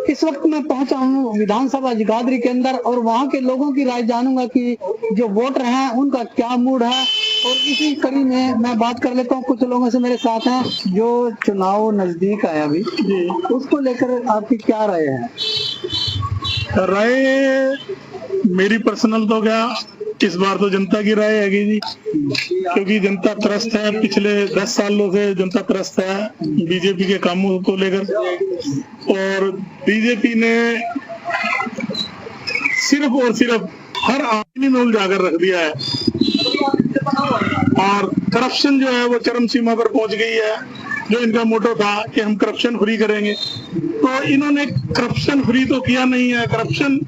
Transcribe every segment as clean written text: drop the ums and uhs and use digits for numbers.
इस वक्त मैं पहुंचा हूँ विधानसभा जगाधरी के अंदर और वहाँ के लोगों की राय जानूंगा कि जो वोटर हैं उनका क्या मूड है। और इसी कड़ी में मैं बात कर लेता हूँ, कुछ लोगों से मेरे साथ हैं। जो चुनाव नजदीक है अभी जी, उसको लेकर आपकी क्या राय है? राय मेरी पर्सनल तो क्या, इस बार तो जनता की राय है जी, क्योंकि जनता त्रस्त है। पिछले 10 सालों से जनता त्रस्त है बीजेपी के कामों को लेकर, और बीजेपी ने सिर्फ और सिर्फ हर आदमी में उलझाकर रख दिया है, और करप्शन जो है वो चरम सीमा पर पहुंच गई है। जो इनका मोटो था कि हम करप्शन फ्री करेंगे, तो इन्होंने करप्शन फ्री तो किया नहीं है। करप्शन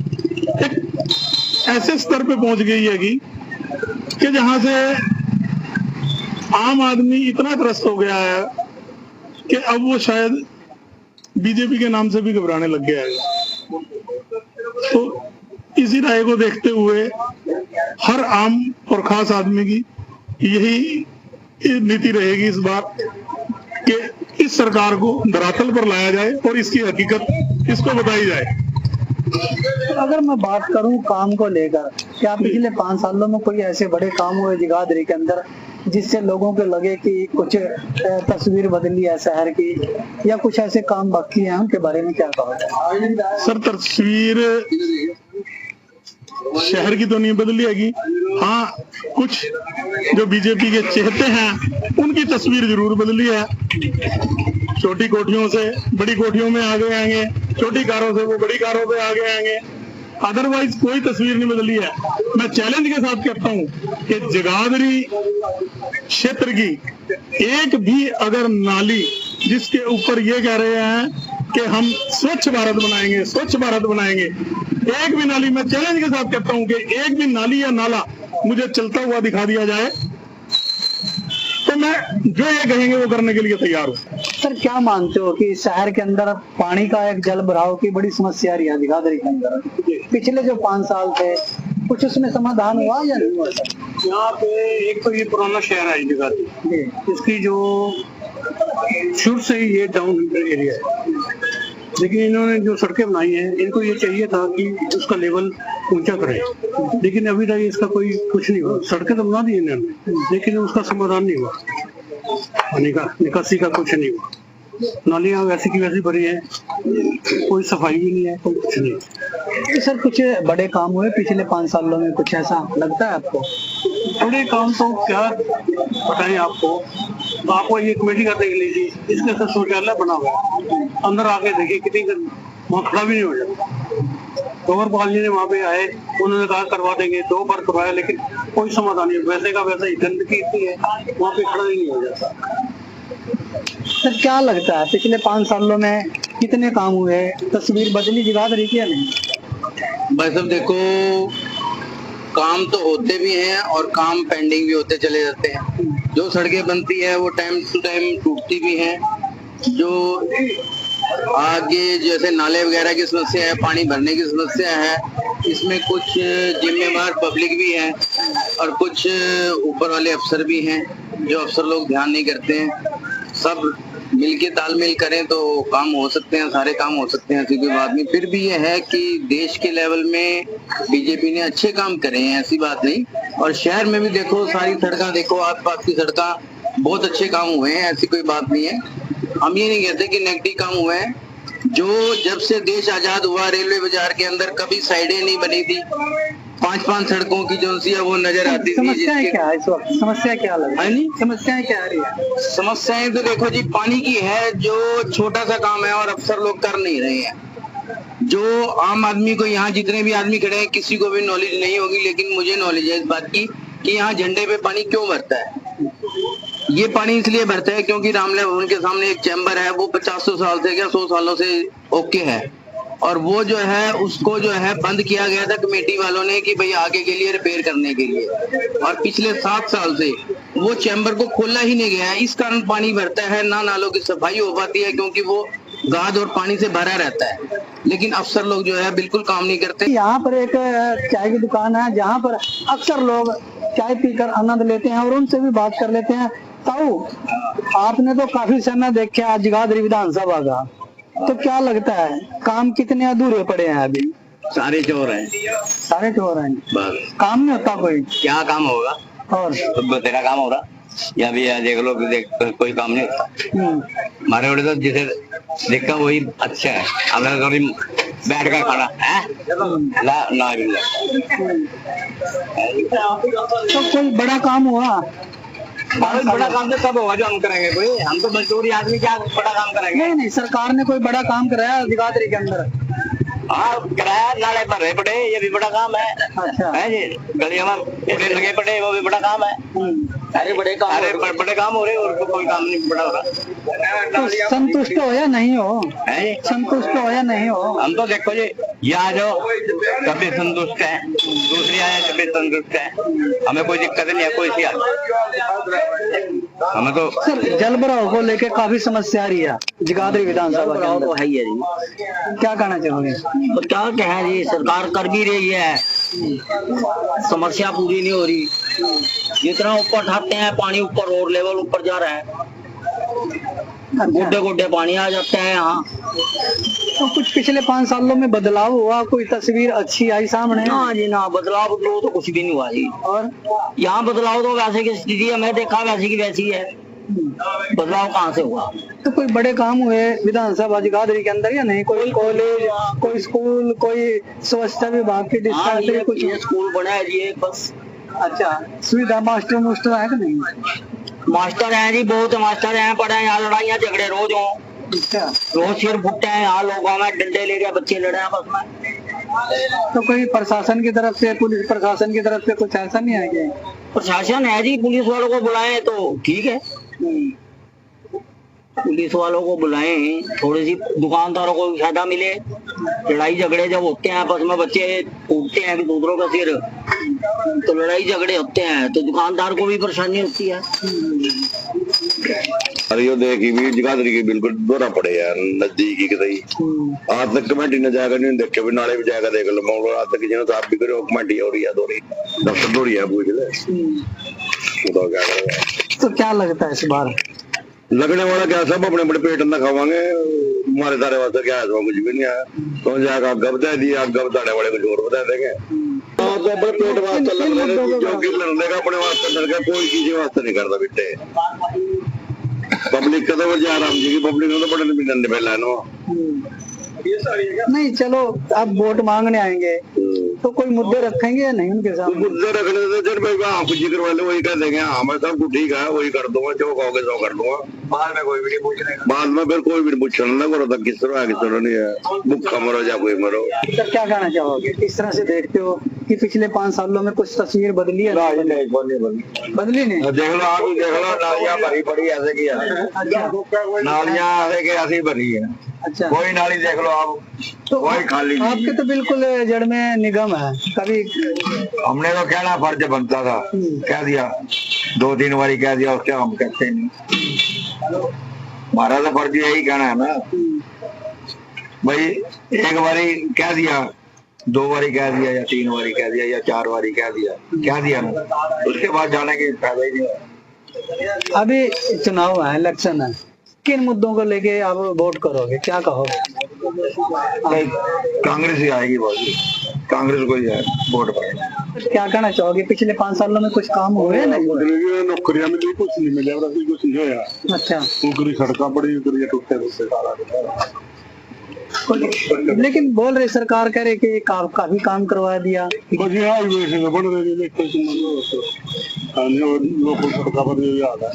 एक ऐसे स्तर पे पहुंच गई है कि जहां से आम आदमी इतना त्रस्त हो गया है कि अब वो शायद बीजेपी के नाम से भी घबराने लग गया है। तो इसी राय को देखते हुए हर आम और खास आदमी की यही नीति रहेगी इस बार कि इस सरकार को धरातल पर लाया जाए और इसकी हकीकत इसको बताई जाए। अगर मैं बात करूं काम को लेकर, क्या पिछले 5 सालों में कोई ऐसे बड़े काम हुए जगाधरी के अंदर जिससे लोगों को लगे कि कुछ तस्वीर बदली है शहर की, या कुछ ऐसे काम बाकी हैं उनके बारे में क्या कहोगे? सर, तस्वीर शहर की तो नहीं बदली है। हाँ, कुछ जो बीजेपी के चेहते हैं उनकी तस्वीर जरूर बदली है। छोटी कोठियों से बड़ी कोठियों में आगे आएंगे, छोटी कारों से वो बड़ी कारों पे आगे आएंगे, अदरवाइज कोई तस्वीर नहीं बदली है। मैं चैलेंज के साथ कहता हूं कि जगाधरी क्षेत्र की एक भी अगर नाली जिसके ऊपर ये कह रहे हैं कि हम स्वच्छ भारत बनाएंगे, स्वच्छ भारत बनाएंगे, एक भी नाली, मैं चैलेंज के साथ कहता हूं कि एक भी नाली या नाला मुझे चलता हुआ दिखा दिया जाए तो मैं जो ये कहेंगे वो करने के लिए तैयार हूं। सर, क्या मानते हो कि शहर के अंदर पानी का एक जल भराव की बड़ी समस्या रही है जगाधरी के अंदर? पिछले जो 5 साल थे कुछ उसमें समाधान हुआ या नहीं हुआ? सर, यहाँ पे एक तो ये पुराना शहर है जगाधरी, इसकी जो शुरू से ही ये डाउन एरिया है, लेकिन इन्होंने जो सड़कें बनाई हैं इनको ये चाहिए था कि उसका लेवल ऊंचा करें, लेकिन अभी तक इसका कोई कुछ नहीं हुआ। सड़कें तो बना दी इन्होंने, लेकिन उसका समाधान नहीं हुआ, पानी का निकासी का कुछ नहीं हुआ। नालियां वैसी की वैसी भरी है, कोई सफाई भी नहीं है, कोई कुछ नहीं। सर, कुछ बड़े काम हुए पिछले 5 सालों में, कुछ ऐसा लगता है आपको? बड़े काम तो क्या बताएं आपको ये कमेटी का देख लीजिए, इसके साथ शौचालय बना हुआ, अंदर आके देखिए कितनी, वहाँ खड़ा भी नहीं हो जाता। गोवर्धन जी ने वहाँ पे आए, उन्होंने कहा करवा देंगे, 2 बार करवाया, लेकिन कोई समाधान नहीं। वैसे का वैसे ही गंदगी इतनी है, वहाँ पे खड़ा ही नहीं हो जाता। सर, क्या लगता है पिछले 5 सालों में कितने काम हुए, तस्वीर बदली जगाधरी की या नहीं? भाई साहब देखो, काम तो होते भी हैं और काम पेंडिंग भी होते चले जाते हैं। जो सड़कें बनती है वो टाइम टू टाइम टूटती भी हैं। जो आगे जैसे नाले वगैरह की समस्या है, पानी भरने की समस्या है, इसमें कुछ जिम्मेवार पब्लिक भी है और कुछ ऊपर वाले अफसर भी हैं। जो अफसर लोग ध्यान नहीं करते हैं, सब मिलके तालमेल करें तो काम हो सकते हैं, सारे काम हो सकते हैं, ऐसी कोई बात नहीं। फिर भी ये है कि देश के लेवल में बीजेपी ने अच्छे काम करे हैं, ऐसी बात नहीं। और शहर में भी देखो, सारी सड़कें देखो, आसपास की सड़कें बहुत अच्छे काम हुए हैं, ऐसी कोई बात नहीं है। हम ये नहीं कहते कि नेगेटिव काम हुए हैं। जो जब से देश आजाद हुआ, रेलवे बाजार के अंदर कभी साइडें नहीं बनी थी, 5-5 सड़कों की जो सी है वो नजर आती थी। समस्याएं क्या है इस वक्त? समस्या क्या लग रही है? समस्याएं क्या आ रही है? समस्याएं तो देखो जी, पानी की है, जो छोटा सा काम है और अफसर लोग कर नहीं रहे हैं। जो आम आदमी को, यहाँ जितने भी आदमी खड़े हैं, किसी को भी नॉलेज नहीं होगी, लेकिन मुझे नॉलेज है इस बात की कि यहाँ झंडे पे पानी क्यों भरता है। ये पानी इसलिए भरता है क्योंकि रामलला भवन के सामने एक चैम्बर है, वो 50 साल से क्या 100 सालों से ओके है, और वो जो है उसको जो है बंद किया गया था कमेटी वालों ने कि भाई आगे के लिए रिपेयर करने के लिए, और पिछले 7 साल से वो चैम्बर को खोला ही नहीं गया है। इस कारण पानी भरता है, ना नालों की सफाई हो पाती है क्योंकि वो गाद और पानी से भरा रहता है। लेकिन अफसर लोग जो है बिल्कुल काम नहीं करते। यहाँ पर एक चाय की दुकान है जहाँ पर अक्सर लोग चाय पीकर आनंद लेते हैं और उनसे भी बात कर लेते हैं। ताऊ, आपने तो काफी समय देखा जगाधरी विधानसभा का, तो क्या लगता है काम कितने अधूरे पड़े हैं अभी? सारे चोर हैं, सारे चोर हैं, बस काम नहीं होता कोई। क्या काम होगा? और तो तेरा काम हो रहा या भी देख लो, देख कोई काम नहीं होता हमारे बड़े। तो जिसे देखा वही अच्छा है, अब थोड़ी बैठ कर खाना है ला ना भी ला। तो कोई बड़ा काम हुआ? बड़ा काम तो सब होगा जो हम करेंगे, कोई हम तो मजदूरी आदमी क्या बड़ा काम करेंगे? नहीं नहीं, सरकार ने कोई बड़ा काम कराया जगाधरी के अंदर? हाँ कराया, नाले भर रहे पड़े, ये भी बड़ा काम है। अच्छा है जी, गलियों में पेड़े लगे पड़े, वो भी बड़ा काम है। सारे बड़े काम हो रहे, और कोई काम नहीं बड़ा हो रहा। तो संतुष्ट हो या नहीं हो? है संतुष्ट हो या नहीं हो? हम तो देखो जी, यहाँ जो कभी संतुष्ट है, दूसरी आए कभी संतुष्ट है, हमें कोई दिक्कत नहीं है कोई सी हमें तो। सर जल भराव को लेके काफी समस्या आ रही है जगाधरी विधानसभा के अंदर, तो है ही है जी। क्या कहना चाहोगे? तो क्या कहें जी, सरकार कर भी रही है, समस्या पूरी नहीं हो रही। जितना ऊपर उठाते हैं पानी, ऊपर और लेवल ऊपर जा रहा है, गोड्डे गोड्डे पानी आ जाते हैं यहाँ। तो कुछ पिछले 5 सालों में बदलाव हुआ, कोई तस्वीर अच्छी आई सामने? ना जी ना, बदलाव तो कुछ भी नहीं हुआ जी। और यहाँ बदलाव तो वैसे की स्थिति है, मैं देखा वैसी की वैसी है, बदलाव कहाँ से हुआ? तो कोई बड़े काम हुए विधानसभा जगाधरी के अंदर या नहीं? कोई कॉलेज, कोई स्कूल, कोई स्वच्छता विभाग की डिस्पेंसरी, कुछ? ये स्कूल बना है जी एक बस। अच्छा, सुविधा मास्टर मुस्टर है कि नहीं? मास्टर हैं जी, बहुत मास्टर हैं, पढ़े हैं, यहाँ लड़ाइयाँ झगड़े रोज हो, अच्छा, रोज सिर फुटते हैं यहाँ, लोगों में डंडे लेके बच्चे लड़े हैं बस में। तो कोई प्रशासन की तरफ से, पुलिस प्रशासन की तरफ से कुछ ऐसा नहीं है क्या? प्रशासन है जी, पुलिस वालों को बुलाए तो ठीक है, पुलिस वालों को बुलाए, थोड़ी सी दुकानदारों को फायदा मिले। लड़ाई झगड़े जब होते हैं आपस में, बच्चे फूटते हैं दूसरों का सिर, तो लड़ाई झगड़े होते हैं तो दुकानदार को भी परेशानी होती है। अरे यो देखी भी जगाधरी की बिल्कुल दोहरा पड़े यार, नजदीकी सही। आज तक कमेटी ने जाकर नहीं देखे भी, नाले भी जाकर देख लो मोड़, आज तक जिन्होंने आप भी करो कमेटी हो रही है, दो रही दफ्तर दो रही है, पूछ ले तो क्या करेगा। तो क्या लगता है इस बार? लगने वाला क्या, सब अपने अपने पेट अंदर खावांगे, हमारे सारे वास्ते क्या है, कुछ भी नहीं आया। तो जाकर आप गब दे दिए, आप गब दाने वाले कुछ और बता देंगे। तो अपने पेट वास्ते लग रहे, जो कि लड़ने का अपने वास्ते लड़ गया, कोई चीज वास्ते नहीं करता बेटे। पब्लिक का तो वजह आराम जी की पब्लिक ने तो बड़े डंडे फैला है ना। नहीं चलो, आप वोट मांगने आएंगे तो कोई मुद्दे रखेंगे या नहीं उनके सामने? मुद्दे रखने से जब भाई हाँ कुछ जिक्र वाले वही कह देंगे, हाँ मैं सब कुछ ठीक है, वही कर दूंगा, जो कहोगे सो कर दूंगा। बाद में कोई भी नहीं पूछेगा, बाद में फिर कोई भी नहीं पूछने लगा था किस तरह है, किस तरह नहीं है, भूखा मरो या कोई मरो। सर क्या कहना चाहोगे, किस तरह से देखते हो कि पिछले 5 सालों में कुछ तस्वीर बदली है? बदली नहीं, देख लो आप, देख लो नालियाँ भरी पड़ी ऐसे की है, नालियाँ ऐसे की ऐसी भरी है। अच्छा, कोई नाली देख लो आप, तो कोई खाली नहीं। आपके तो बिल्कुल जड़ में निगम है। कभी हमने तो कहना फर्ज बनता था, कह दिया 2-3 बारी कह दिया, उसके हम कहते नहीं। हमारा तो फर्ज यही कहना है ना भाई, एक बारी कह दिया, 2 बारी कह दिया, या 3 बारी कह दिया, या 4 बारी कह दिया ना, उसके बाद जाने की फायदा ही नहीं। अभी चुनाव है, इलेक्शन है, किन मुद्दों को लेके आप वोट करोगे, क्या कहोगे? कांग्रेस ही आएगी, बहुत कांग्रेस को ही है वोट पड़ेगा। क्या कहना चाहोगे, पिछले 5 सालों में कुछ काम हुए? नहीं, नौकरियां मिली, कुछ नहीं मिले, कुछ नहीं होया। अच्छा, ऊपरी सड़का पड़ी, टूटे लेकिन बोल रहे सरकार कह रही कि काफी काम करवा दिया। बस ये हाईवे से बन रहे लोकल सड़का पर याद है।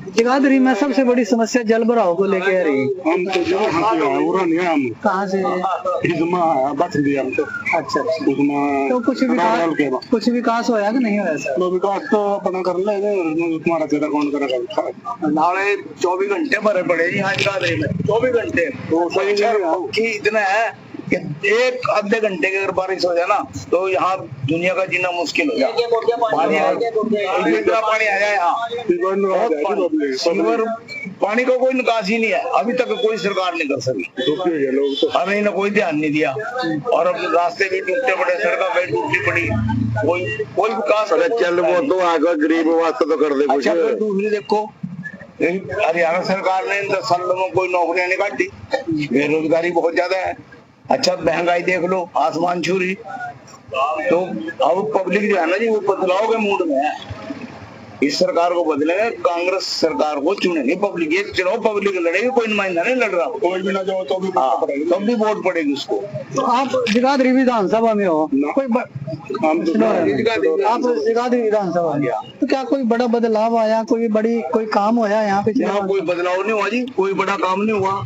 जगाधरी में सबसे बड़ी समस्या जल भराव को लेके आ रही। हम तो हम कहाँ से? बच दिया हम तो। अच्छा, उसमें तो कुछ विकास होया कि नहीं होया सर? विकास तो अपना कर ले, तुम्हारा तेरा कौन करेगा? नाले 24 घंटे भरे पड़े यहाँ जगाधरी में, 24 घंटे कि इतना है कि एक आधे घंटे की अगर बारिश हो जाए ना तो यहाँ दुनिया का जीना मुश्किल हो जाए। पानी आ जाए यहाँ, पानी का कोई निकास ही नहीं है, अभी तक कोई सरकार नहीं कर सकी, हमें इन्हें कोई ध्यान नहीं दिया। और अब रास्ते भी टूटे पड़े, सड़कें भी टूटी पड़ी, कोई विकास चल वो तो आगे गरीब वास्ते तो कर दे। अच्छा, फिर दूसरी देखो हरियाणा सरकार ने इन 10 सालों में कोई नौकरियां नहीं काटी, बेरोजगारी बहुत ज्यादा है। अच्छा महंगाई देख लो, आसमान छू रही। तो अब पब्लिक जो है ना जी, वो बदलाव के मूड में है। इस सरकार को बदलेंगे, कांग्रेस सरकार को चुनेंगे पब्लिक। ये चुनाव पब्लिक लड़ेगी, कोई नुमाइंदा नहीं लड़ रहा। कोई भी ना जाओ तो भी तब भी वोट पड़ेगी उसको। तो आप जगाधरी विधानसभा में हो, कोई आप जगाधरी विधानसभा में, तो क्या कोई बड़ा बदलाव आया, कोई काम होया यहाँ पे? कोई बदलाव नहीं हुआ जी, कोई बड़ा काम नहीं हुआ।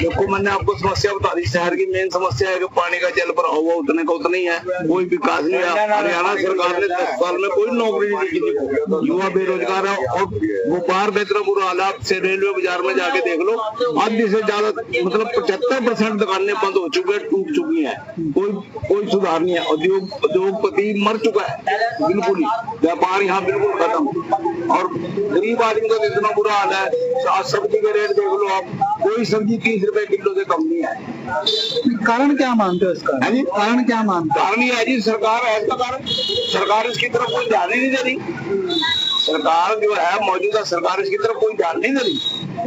देखो मैंने आपको समस्या बता दी, शहर की मेन समस्या है कि पानी का जल भरा हुआ उतने का उतना ही है, कोई विकास नहीं है। हरियाणा सरकार ने 10 साल में कोई नौकरी नहीं दी, युवा बेरोजगार है। और भोपाल का इतना बुरा हालात से रेलवे बाजार में जाके देख लो, आधी से ज्यादा मतलब 75% दुकानें बंद हो चुकी है, टूट चुकी है, कोई सुधार नहीं है। उद्योगपति मर चुका है बिल्कुल ही, व्यापार यहाँ बिल्कुल खत्म। और गरीब आदमी का इतना बुरा हाल है। सब्जी के रेट देख लो आप, कोई सब्जी 30 रुपए किलो से कम नहीं है। कारण क्या मानते हो इसका? कारण क्या मानते हो? कारण ये है जी, सरकार है इसका कारण। सरकार इसकी तरफ कोई ध्यान ही नहीं दे रही। सरकार जो है मौजूदा सरकार इसकी तरफ कोई ध्यान नहीं दे रही।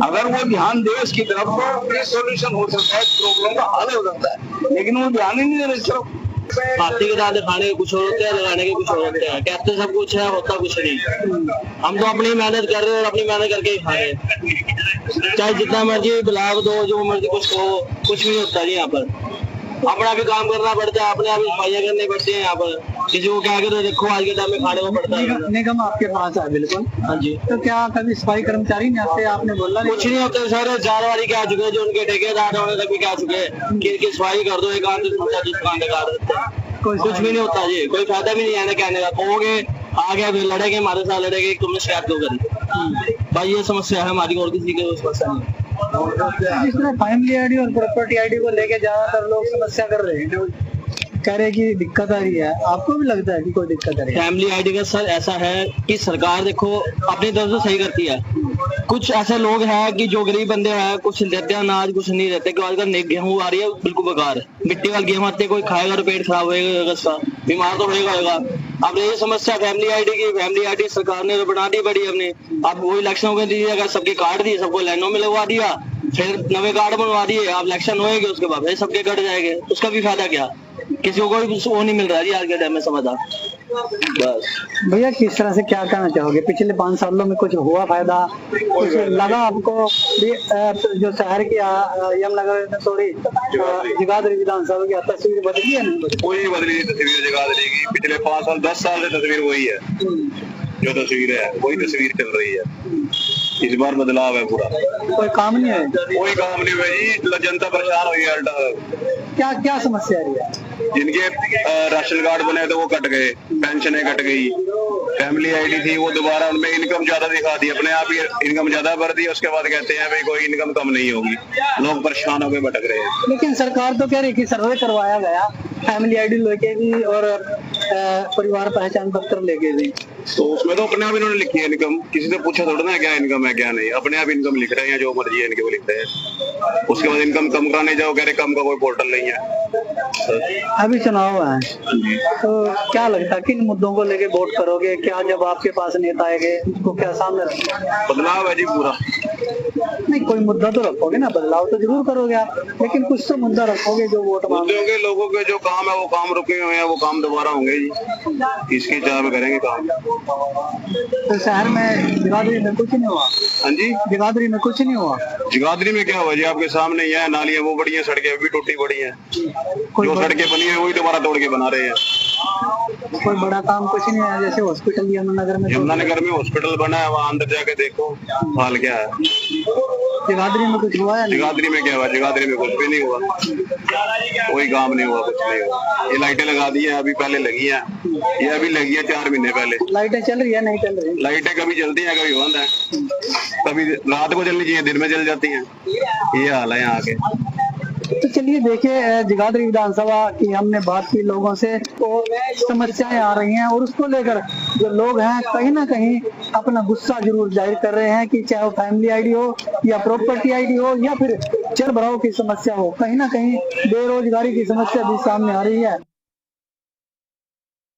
अगर वो ध्यान दे इसकी तरफ तो ये सोल्यूशन हो सकता है, प्रॉब्लम का हल हो सकता है, लेकिन वो ध्यान ही नहीं दे रहे इस तरफ। हाथी के दांत दिखाने के कुछ और होते हैं, लगाने के कुछ और होते हैं। कहते सब कुछ है, होता कुछ नहीं। हम तो अपनी मेहनत कर रहे हैं और अपनी मेहनत करके ही खा रहे हैं। चाहे जितना मर्जी ब्लाग दो, जो मर्जी कुछ कहो, कुछ नहीं होता जी यहाँ पर। अपना भी काम करना पड़ता है, अपने आप सफाइयाँ करनी पड़ती है यहाँ पर। किसी को क्या तो देखो आज के टाइम में खाने को पड़ता है। निगम आपके पास है बिल्कुल। हाँ जी। तो क्या कभी सफाई कर्मचारी नहीं आते? आपने बोला कुछ नहीं होता सर। 4 बारी क्या चुके जो उनके ठेकेदार होने तक भी क्या चुके कि सफाई कर दो, एक आध दुकान काट देते हैं। कुछ भी नहीं होता जी, कोई फायदा भी नहीं है ना कहने का। कहोगे आगे फिर लड़ेंगे, हमारे साथ लड़ेंगे, तुमने शिकायत क्यों करी? भाई ये समस्या है हमारी, और किसी की समस्या नहीं। जिस तरह फैमिली आईडी और प्रॉपर्टी आईडी को लेके ज्यादातर लोग समस्या कर रहे हैं, कह रहे कि दिक्कत आ रही है, आपको भी लगता है कि कोई दिक्कत आ रही है? फैमिली आईडी का सर ऐसा है कि सरकार देखो अपनी तरफ से सही करती है। कुछ ऐसे लोग हैं कि जो गरीब बंदे हैं, कुछ देते हैं अनाज, कुछ नहीं देते। आजकल गेहूं आ रही है बिल्कुल बेकार, मिट्टी वाले गेहूं आते, कोई खाएगा तो पेट खराब होगा, उसका बीमार तो होगा। अब ये समस्या फैमिली आईडी की, फैमिली आईडी सरकार ने तो बना दी बड़ी अपनी। अब वो इलेक्शन में दीजिए, अगर सबके कार्ड दिए, सबको लाइनों में लगवा दिया, फिर नवे कार्ड बनवा दिए, अब इलेक्शन होएंगे उसके बाद फिर सबके कट जाएंगे, उसका भी फायदा क्या? किसी को कोई वो नहीं मिल रहा है जी आज के टाइम में, समझा। बस भैया किस तरह से क्या कहना चाहोगे? पिछले 5 सालों में कुछ हुआ फायदा, कुछ लगा आपको? जो शहर की यमुनानगर सॉरी जगाधरी विधानसभा की तस्वीर बदली है? नहीं कोई बदली नहीं तस्वीर जगाधरी की। पिछले 5 साल 10 साल से तस्वीर वही है, जो तस्वीर है वही तस्वीर चल रही है। इस बार बदलाव है पूरा। कोई काम नहीं है? कोई काम नहीं हुआ जी, जनता परेशान हुई है। क्या समस्या रही है? जिनके राशन कार्ड बने थे वो कट गए, पेंशनें कट गई, फैमिली आईडी थी वो दोबारा उनमें इनकम ज्यादा दिखा दी, अपने आप ही इनकम ज्यादा भर दी, उसके बाद कहते हैं भाई कोई इनकम कम नहीं होगी। लोग परेशान होकर भटक रहे हैं। लेकिन सरकार तो कह रही कि सर्वे करवाया गया फैमिली आईडी लेके भी और परिवार पहचान पत्र लेके भी, तो उसमें तो अपने आप इन्होंने लिखी है इनकम। किसी से पूछा थोड़ा ना क्या इनकम है क्या नहीं, अपने आप इनकम लिख रहे हैं, जो मर्जी है इनके वो लिख रहे हैं। उसके बाद इनकम कम कराने जाओ, कह रहे कम का कोई पोर्टल नहीं है। अभी चुनाव है तो क्या लगता है किन मुद्दों को लेके वोट करोगे? क्या जब आपके पास नेता आएंगे उसको क्या सामने रखोगे? बदलाव है जी पूरा। नहीं कोई मुद्दा तो रखोगे ना, बदलाव तो जरूर करोगे आप, लेकिन कुछ तो मुद्दा रखोगे जो वोट मांगोगे। लोगों के जो काम है वो काम रुके हुए हैं, वो काम दोबारा होंगे जी, इसकी चाह में करेंगे काम। तो शहर में जगाधरी में कुछ नहीं हुआ? हाँ जी, जगाधरी में कुछ नहीं हुआ। जगाधरी में क्या हुआ जी, आपके सामने ही है, नालियां वो बड़ी है, सड़कें भी टूटी पड़ी है। जो सड़कें बनी है वही दोबारा तोड़ के बना रहे हैं। कोई बड़ा काम कुछ नहीं है? जैसे हॉस्पिटल यमुनानगर में हॉस्पिटल बना है, वहाँ अंदर जाके देखो हाल क्या है। जगाधरी में कुछ हुआ है? जगाधरी में क्या हुआ? जगाधरी में कुछ भी नहीं हुआ, कोई काम नहीं हुआ, कुछ नहीं हुआ। ये लाइटें लगा दी हैं, अभी पहले लगी हैं, ये अभी लगी है 4 महीने पहले। लाइटें चल रही है? नहीं चल रही? लाइटें कभी चलती हैं कभी बंद है, कभी रात को चलनी चाहिए, दिन में चल जाती हैं। ये हाल है यहाँ के। तो चलिए देखिए, जगाधरी विधानसभा की हमने बात की लोगों से, तो समस्याएं आ रही हैं और उसको लेकर जो लोग हैं कहीं ना कहीं अपना गुस्सा जरूर जाहिर कर रहे हैं कि चाहे वो फैमिली आईडी हो या प्रॉपर्टी आईडी हो या फिर जल भराव की समस्या हो, कहीं ना कहीं बेरोजगारी की समस्या भी सामने आ रही है।